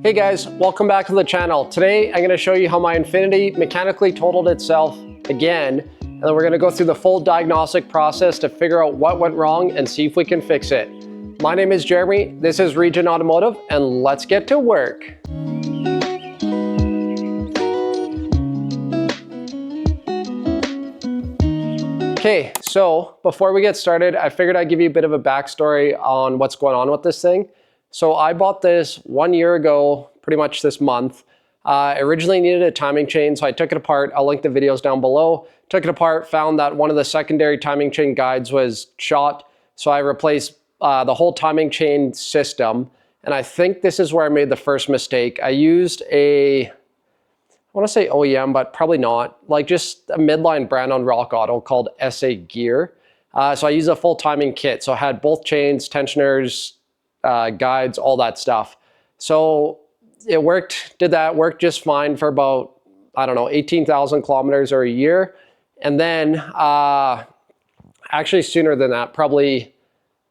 Hey guys, welcome back to the channel. Today I'm going to show you how my Infiniti mechanically totaled itself again, and then we're going to go through the full diagnostic process to figure out what went wrong and see if we can fix it. My name is Jeremy, this is Region Automotive, and let's get to work. Okay, so before we get started, I figured I'd give you a bit of a backstory on what's going on with this thing. So I bought this 1 year ago, pretty much this month. I originally needed a timing chain, so I took it apart. I'll link the videos down below. Took it apart, found that one of the secondary timing chain guides was shot, so I replaced the whole timing chain system. And I think this is where I made the first mistake. I used I want to say OEM, but probably not, like just a midline brand on Rock Auto called SA Gear. So I used a full timing kit. So I had both chains, tensioners, guides, all that stuff. So it worked just fine for about, I don't know, 18,000 kilometers or a year. And then actually sooner than that, probably,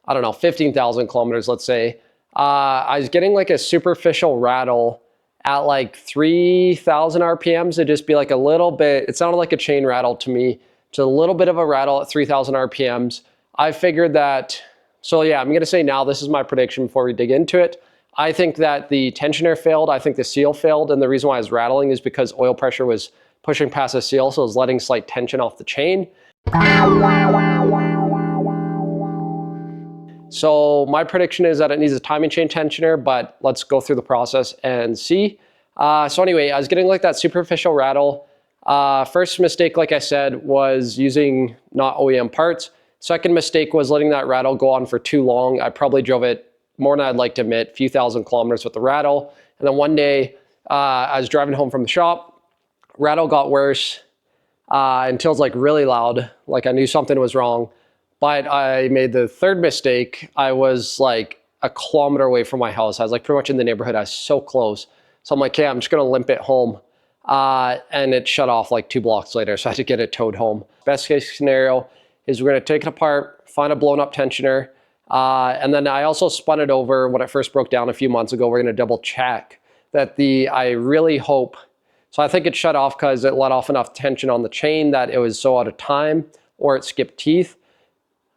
I don't know, 15,000 kilometers, let's say. I was getting like a superficial rattle at like 3,000 RPMs. It'd just be like a little bit, it sounded like a chain rattle to me. Just a little bit of a rattle at 3,000 RPMs. I figured that, so yeah, I'm gonna say now, this is my prediction before we dig into it. I think that the tensioner failed, I think the seal failed, and the reason why I was rattling is because oil pressure was pushing past the seal, so it was letting slight tension off the chain. So my prediction is that it needs a timing chain tensioner, but let's go through the process and see. So anyway, I was getting like that superficial rattle. First mistake, like I said, was using not OEM parts. Second mistake was letting that rattle go on for too long. I probably drove it more than I'd like to admit, a few thousand kilometers with the rattle. And then one day I was driving home from the shop, rattle got worse until it's like really loud, like I knew something was wrong. But I made the third mistake. I was like a kilometer away from my house. I was like pretty much in the neighborhood. I was so close. So I'm like, okay, I'm just gonna limp it home. And it shut off like 2 blocks later, so I had to get it towed home. Best case scenario is we're gonna take it apart, find a blown up tensioner, and then I also spun it over when it first broke down a few months ago. We're gonna double check that I really hope, so I think it shut off because it let off enough tension on the chain that it was so out of time, or it skipped teeth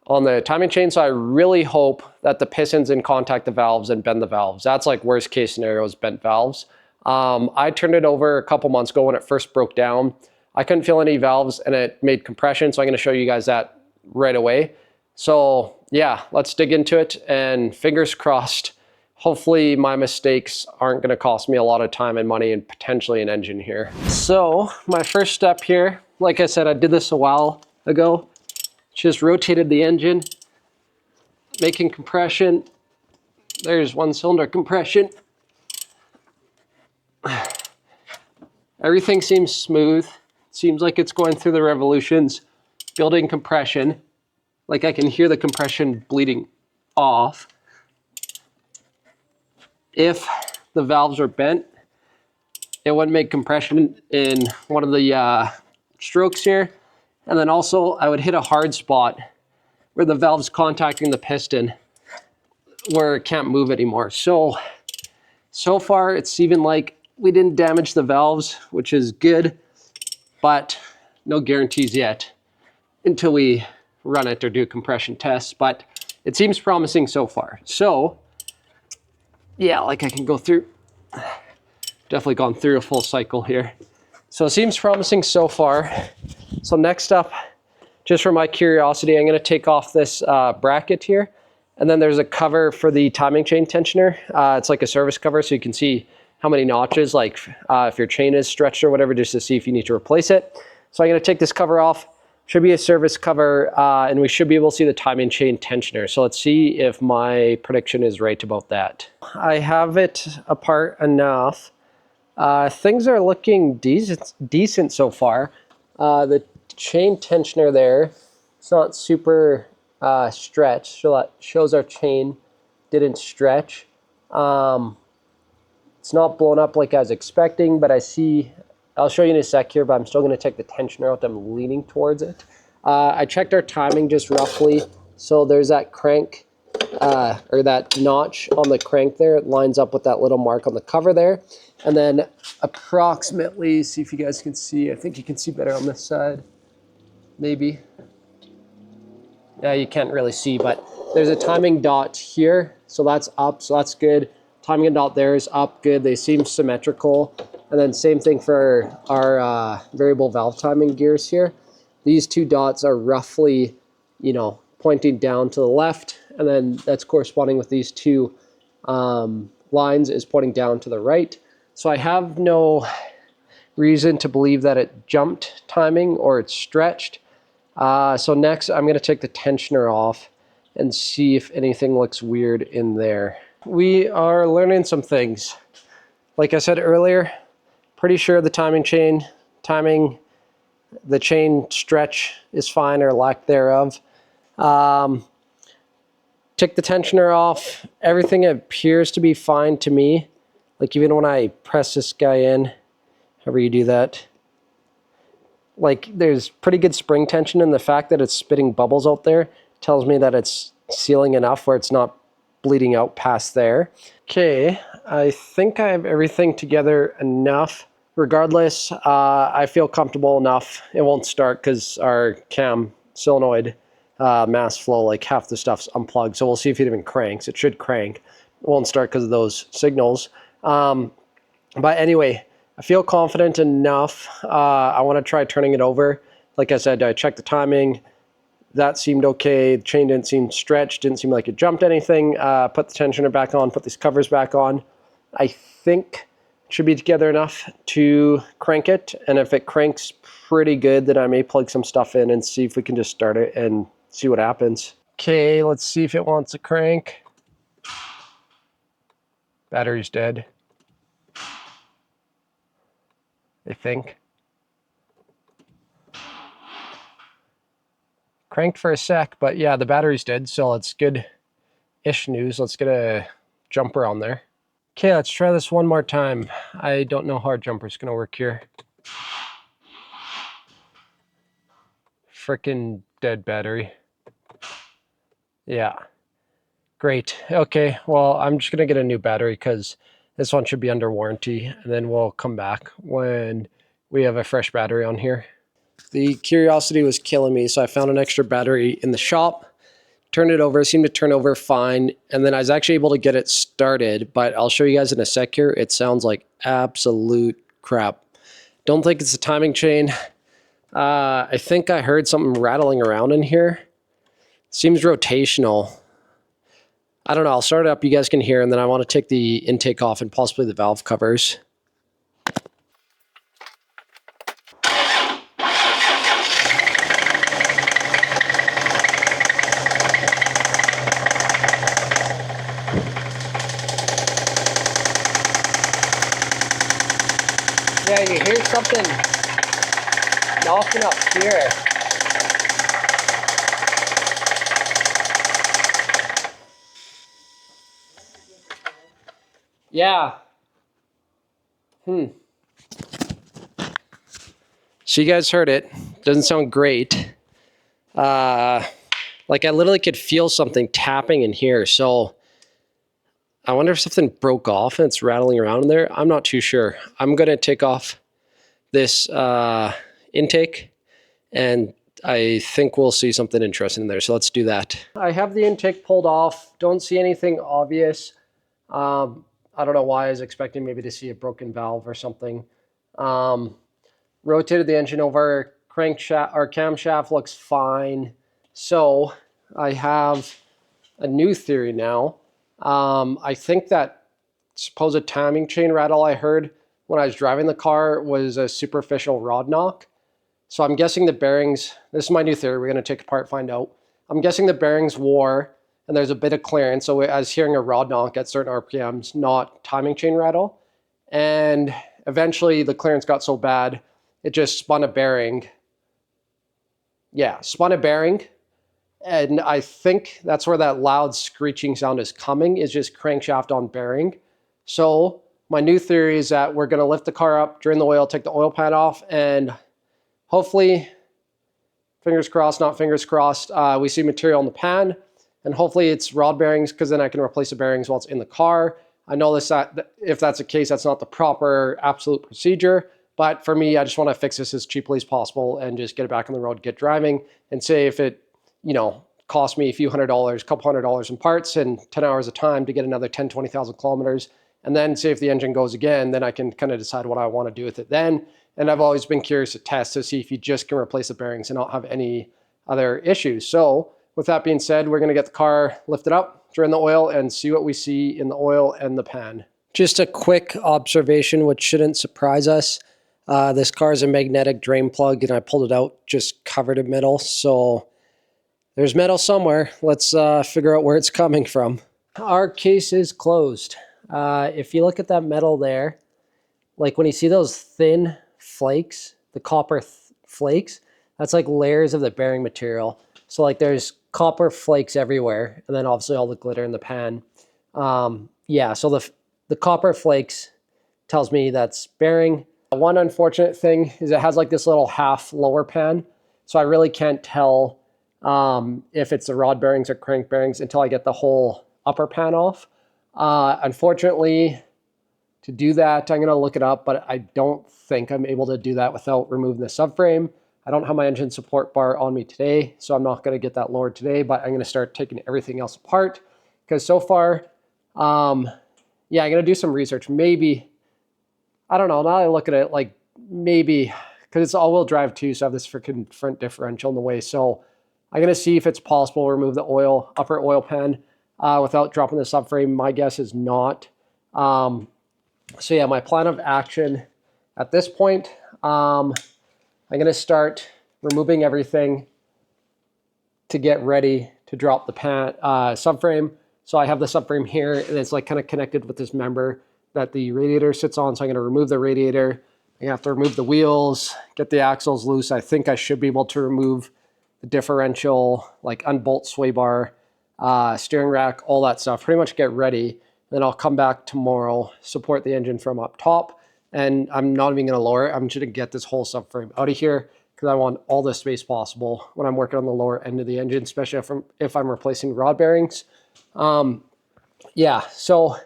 on the timing chain. So I really hope that the pistons didn't contact the valves and bend the valves. That's like worst case scenario is bent valves. I turned it over a couple months ago when it first broke down. I couldn't feel any valves and it made compression. So I'm gonna show you guys that right away. So yeah, let's dig into it, and fingers crossed, hopefully my mistakes aren't gonna cost me a lot of time and money and potentially an engine here. So my first step here, like I said, I did this a while ago. Just rotated the engine, making compression. There's 1 cylinder compression. Everything seems smooth. Seems like it's going through the revolutions, building compression. Like I can hear the compression bleeding off. If the valves are bent, it wouldn't make compression in one of the strokes here. And then also I would hit a hard spot where the valve's contacting the piston where it can't move anymore. So far it's even like we didn't damage the valves, which is good, but no guarantees yet until we run it or do compression tests, but it seems promising so far. So yeah, like I can go through, definitely gone through a full cycle here. So it seems promising so far. So next up, just for my curiosity, I'm gonna take off this bracket here, and then there's a cover for the timing chain tensioner. It's like a service cover, so you can see how many notches, like if your chain is stretched or whatever, just to see if you need to replace it. So I'm gonna take this cover off. Should be a service cover, and we should be able to see the timing chain tensioner. So let's see if my prediction is right about that. I have it apart enough. Things are looking decent so far. The chain tensioner there, it's not super stretched, so that shows our chain didn't stretch. It's not blown up like I was expecting, but I see, I'll show you in a sec here, but I'm still going to take the tensioner out. I'm leaning towards it. I checked our timing just roughly. So there's that crank or that notch on the crank there. It lines up with that little mark on the cover there. And then approximately, see if you guys can see, I think you can see better on this side, maybe. Yeah, you can't really see, but there's a timing dot here. So that's up, so that's good. Timing dot there is up, good. They seem symmetrical. And then same thing for our variable valve timing gears here. These two dots are roughly, you know, pointing down to the left, and then that's corresponding with these two lines is pointing down to the right. So I have no reason to believe that it jumped timing or it's stretched. So next I'm going to take the tensioner off and see if anything looks weird in there. We are learning some things. Like I said earlier, pretty sure the the chain stretch is fine or lack thereof. Took the tensioner off. Everything appears to be fine to me. Like even when I press this guy in, however you do that, like there's pretty good spring tension, and the fact that it's spitting bubbles out there tells me that it's sealing enough where it's not bleeding out past there. Okay, I think I have everything together enough. Regardless, I feel comfortable enough. It won't start because our cam solenoid mass flow, like half the stuff's unplugged. So we'll see if it even cranks. It should crank. It won't start because of those signals. But anyway, I feel confident enough. I want to try turning it over. Like I said, I checked the timing. That seemed okay. The chain didn't seem stretched. Didn't seem like it jumped anything. Put the tensioner back on. Put these covers back on. I think it should be together enough to crank it. And if it cranks pretty good, then I may plug some stuff in and see if we can just start it and see what happens. Okay, let's see if it wants to crank. Battery's dead, I think. Cranked for a sec, but yeah, the battery's dead, so it's good-ish news. Let's get a jumper on there. Okay, let's try this one more time. I don't know how our jumper's gonna work here. Frickin' dead battery. Yeah, great. Okay, well, I'm just gonna get a new battery because this one should be under warranty, and then we'll come back when we have a fresh battery on here. The curiosity was killing me, so I found an extra battery in the shop, turned it over, seemed to turn over fine, and then I was actually able to get it started, but I'll show you guys in a sec here. It sounds like absolute crap. Don't think it's a timing chain. I think I heard something rattling around in here. Seems rotational. I don't know, I'll start it up, you guys can hear, and then I want to take the intake off and possibly the valve covers. Yeah, you hear something knocking up here. Yeah. So you guys heard it. Doesn't sound great. Like I literally could feel something tapping in here. So I wonder if something broke off and it's rattling around in there. I'm not too sure. I'm going to take off this intake, and I think we'll see something interesting in there. So let's do that. I have the intake pulled off. Don't see anything obvious. I don't know why I was expecting maybe to see a broken valve or something. Rotated the engine over. Crankshaft or camshaft looks fine. So I have a new theory now. I think that supposed timing chain rattle I heard when I was driving the car was a superficial rod knock. So I'm guessing the bearings, this is my new theory, we're going to take it apart, find out. I'm guessing the bearings wore and there's a bit of clearance. So I was hearing a rod knock at certain RPMs, not timing chain rattle. And eventually the clearance got so bad, it just spun a bearing. Yeah, spun a bearing. And I think that's where that loud screeching sound is coming, is just crankshaft on bearing. So my new theory is that we're going to lift the car up, drain the oil, take the oil pan off, and hopefully, fingers crossed, not fingers crossed, we see material in the pan. and hopefully it's rod bearings, because then I can replace the bearings while it's in the car. I know that if that's the case, that's not the proper absolute procedure, but for me, I just want to fix this as cheaply as possible and just get it back on the road, get driving, and say if it, you know, cost me a few $100s, couple $100 in parts and 10 hours of time to get another 10, 20,000 kilometers. And then say if the engine goes again, then I can kind of decide what I want to do with it then. And I've always been curious to test to see if you just can replace the bearings and not have any other issues. So with that being said, we're going to get the car lifted up, drain the oil, and see what we see in the oil and the pan. Just a quick observation, which shouldn't surprise us. This car is a magnetic drain plug, and I pulled it out just covered in metal. So there's metal somewhere. Let's figure out where it's coming from. Our case is closed. If you look at that metal there, like when you see those thin flakes, the copper flakes, that's like layers of the bearing material. So like there's copper flakes everywhere, and then obviously all the glitter in the pan. Yeah, so the copper flakes tells me that's bearing. One unfortunate thing is it has like this little half lower pan, so I really can't tell if it's the rod bearings or crank bearings until I get the whole upper pan off. Unfortunately, to do that, I'm going to look it up, but I don't think I'm able to do that without removing the subframe. I don't have my engine support bar on me today, so I'm not going to get that lowered today, but I'm going to start taking everything else apart, because so far, yeah, I'm going to do some research. Maybe, I don't know, now I look at it, like maybe, because it's all-wheel drive too, so I have this freaking front differential in the way, so I'm going to see if it's possible to remove the upper oil pan without dropping the subframe. My guess is not. So yeah, my plan of action at this point, I'm going to start removing everything to get ready to drop the subframe. So I have the subframe here, and it's like kind of connected with this member that the radiator sits on. So I'm going to remove the radiator. I'm going to have to remove the wheels, get the axles loose. I think I should be able to remove the differential, like unbolt sway bar, steering rack, all that stuff. Pretty much get ready. Then I'll come back tomorrow, support the engine from up top, and I'm not even going to lower it. I'm just going to get this whole subframe out of here because I want all the space possible when I'm working on the lower end of the engine, especially if I'm replacing rod bearings. Yeah, so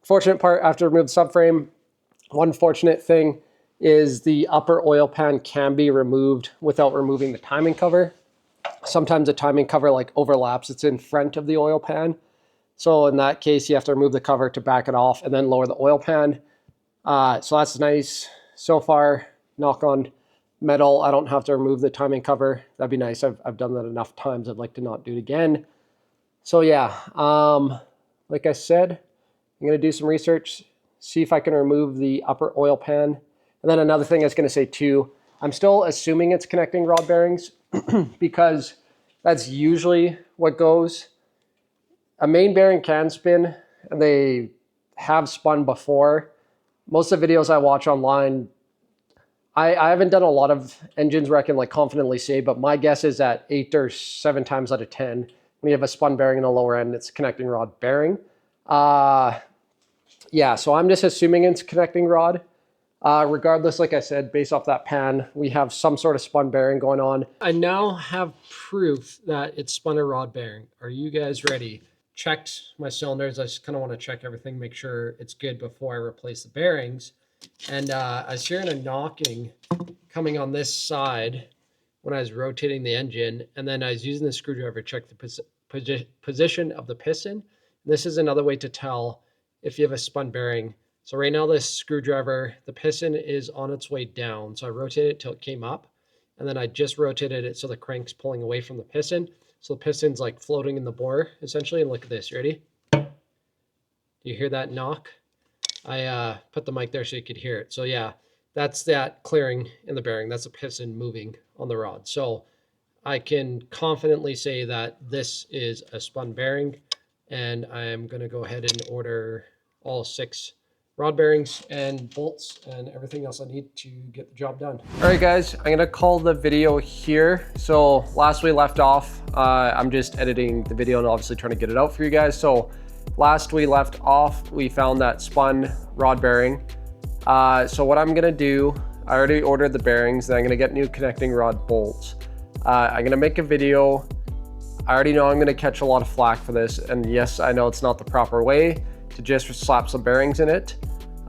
fortunate part after remove the subframe. One fortunate thing is the upper oil pan can be removed without removing the timing cover. Sometimes the timing cover like overlaps. It's in front of the oil pan. So in that case, you have to remove the cover to back it off and then lower the oil pan. So that's nice. So far, knock on metal, I don't have to remove the timing cover. That'd be nice. I've done that enough times. I'd like to not do it again. So yeah, like I said, I'm going to do some research, see if I can remove the upper oil pan. And then another thing I was going to say too, I'm still assuming it's connecting rod bearings because that's usually what goes. A main bearing can spin, and they have spun before. Most of the videos I watch online, I haven't done a lot of engines where I can like confidently say, but my guess is that 8 or 7 times out of 10, when you have a spun bearing in the lower end, it's connecting rod bearing. Yeah, so I'm just assuming it's connecting rod. Regardless, like I said, based off that pan, we have some sort of spun bearing going on. I now have proof that it's spun a rod bearing. Are you guys ready? Checked my cylinders. I just kind of want to check everything, make sure it's good before I replace the bearings. And I was hearing a knocking coming on this side when I was rotating the engine. And then I was using the screwdriver to check the position of the piston. This is another way to tell if you have a spun bearing. So right now this screwdriver, the piston is on its way down. So I rotated it till it came up. And then I just rotated it so the crank's pulling away from the piston. So the piston's like floating in the bore, essentially. And look at this, you ready? Do you hear that knock? I put the mic there so you could hear it. So yeah, that's that clearing in the bearing. That's the piston moving on the rod. So I can confidently say that this is a spun bearing. And I'm gonna go ahead and order all 6 rod bearings and bolts and everything else I need to get the job done. All right guys, I'm gonna call the video here. So last we left off, I'm just editing the video and obviously trying to get it out for you guys. So last we left off, we found that spun rod bearing. So what I'm gonna do, I already ordered the bearings, then I'm gonna get new connecting rod bolts. I'm gonna make a video. I already know I'm going to catch a lot of flack for this, and yes, I know it's not the proper way to just slap some bearings in it.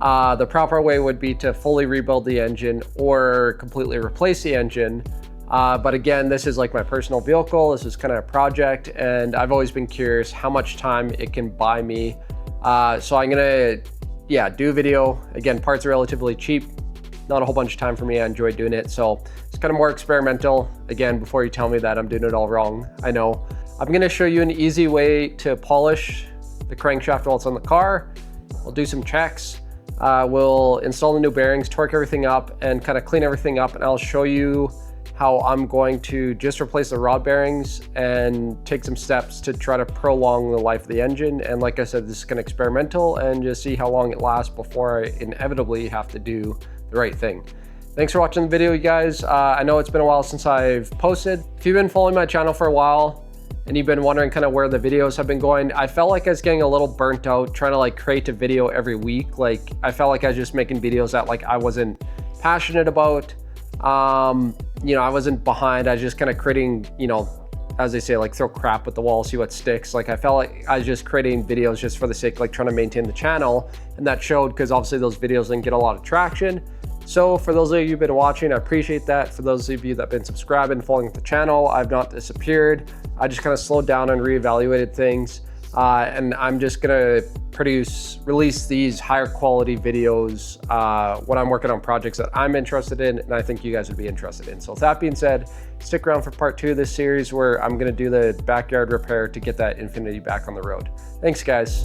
The proper way would be to fully rebuild the engine or completely replace the engine. But again, this is like my personal vehicle. This is kind of a project, and I've always been curious how much time it can buy me. So I'm gonna, do a video. Again, parts are relatively cheap. Not a whole bunch of time for me. I enjoy doing it. So it's kind of more experimental. Again, before you tell me that I'm doing it all wrong, I know. I'm gonna show you an easy way to polish the crankshaft while it's on the car. We'll do some checks. We'll install the new bearings, torque everything up, and kind of clean everything up. And I'll show you how I'm going to just replace the rod bearings and take some steps to try to prolong the life of the engine. And like I said, this is kind of experimental and just see how long it lasts before I inevitably have to do the right thing. Thanks for watching the video, you guys. I know it's been a while since I've posted. If you've been following my channel for a while and you've been wondering kind of where the videos have been going, I felt like I was getting a little burnt out trying to like create a video every week. Like I felt like I was just making videos that like I wasn't passionate about. I wasn't behind. I was just kind of creating, as they say, like throw crap at the wall, see what sticks. Like I felt like I was just creating videos just for the sake, like trying to maintain the channel. And that showed because obviously those videos didn't get a lot of traction. So for those of you who've been watching, I appreciate that. For those of you that have been subscribing and following the channel, I've not disappeared. I just kind of slowed down and reevaluated things. And I'm just gonna release these higher quality videos when I'm working on projects that I'm interested in and I think you guys would be interested in. So with that being said, stick around for part 2 of this series where I'm gonna do the backyard repair to get that Infiniti back on the road. Thanks, guys.